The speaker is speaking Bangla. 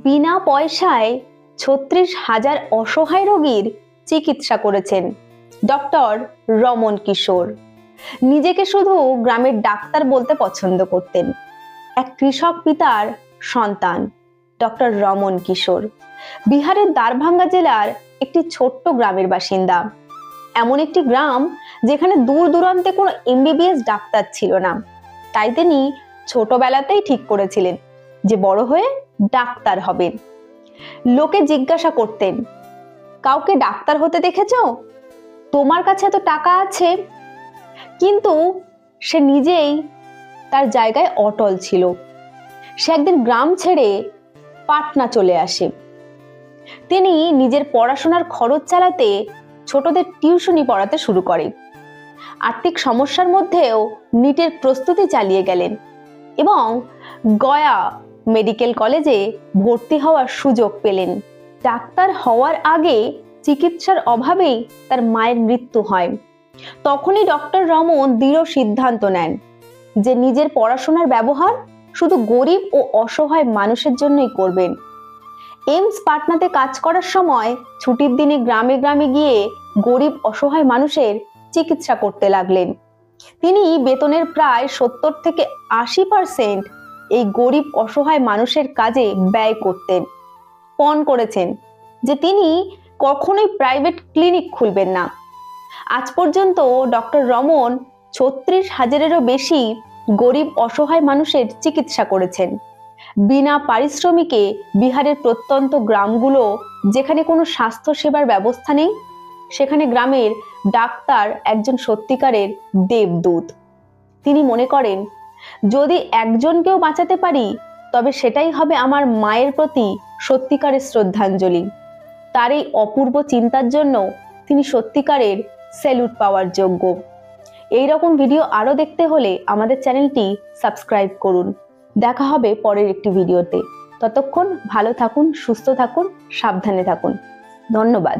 বিনা পয়সায় 36,000 অসহায় রোগীর চিকিৎসা করেছেন ডক্টর রমন কিশোর। নিজেকে শুধু গ্রামের ডাক্তার বলতে পছন্দ করতেন। এক কৃষক পিতার সন্তান ডক্টর রমন কিশোর বিহারের দারভাঙ্গা জেলার একটি ছোট্ট গ্রামের বাসিন্দা। এমন একটি গ্রাম যেখানে দূর দূরান্তে কোনো এমবিবিএস ডাক্তার ছিল না। তাই তিনি ছোটবেলাতেই ঠিক করেছিলেন যে বড় হয়ে ডাক্তার হবেন। লোকে জিজ্ঞাসা করতেন, কাউকে ডাক্তার হতে দেখেছো? তোমার কাছে এত টাকা আছে। কিন্তু সে নিজেই তার জায়গায় অটল ছিল। সে একদিন গ্রাম ছেড়ে পাটনা চলে আসে। তিনি নিজের পড়াশোনার খরচ চালাতে ছোটদের টিউশনি পড়াতে শুরু করে। আর্থিক সমস্যার মধ্যেও নিটের প্রস্তুতি চালিয়ে গেলেন এবং গয়া মেডিকেল কলেজে ভর্তি হওয়ার সুযোগ পেলেন। ডাক্তার হওয়ার আগে চিকিৎসার অভাবেই তার মায়ের মৃত্যু হয়। তখনই ডক্টর রমন দৃঢ় সিদ্ধান্ত নেন যে নিজের পড়াশোনার ব্যবহার শুধু গরিব ও অসহায় মানুষের জন্যই করবেন। এইমস পাটনাতে কাজ করার সময় ছুটির দিনে গ্রামে গ্রামে গিয়ে গরিব অসহায় মানুষের চিকিৎসা করতে লাগলেন। তিনি বেতনের প্রায় 70 থেকে 80% এই গরিব অসহায় মানুষের কাজে ব্যয় করতেন। পণ করেছেন যে তিনি কখনোই প্রাইভেট ক্লিনিক খুলবেন না। আজ পর্যন্ত ডক্টর রমন 36,000-এরও বেশি গরিব অসহায় মানুষের চিকিৎসা করেছেন। বিনা পারিশ্রমিকে বিহারের প্রত্যন্ত গ্রামগুলো যেখানে কোনো স্বাস্থ্য সেবার ব্যবস্থা নেই, সেখানে গ্রামের ডাক্তার একজন সত্যিকারের দেবদূত। তিনি মনে করেন, যদি একজনকেও বাঁচাতে পারি তবে সেটাই হবে আমার মায়ের প্রতি সত্যিকারের শ্রদ্ধাঞ্জলি। তার এই অপূর্ব চিন্তার জন্য তিনি সত্যিকারের স্যালুট পাওয়ার যোগ্য। এই রকম ভিডিও আরো দেখতে হলে আমাদের চ্যানেলটি সাবস্ক্রাইব করুন। দেখা হবে পরের একটি ভিডিওতে। ততক্ষণ ভালো থাকুন, সুস্থ থাকুন, সাবধানে থাকুন। ধন্যবাদ।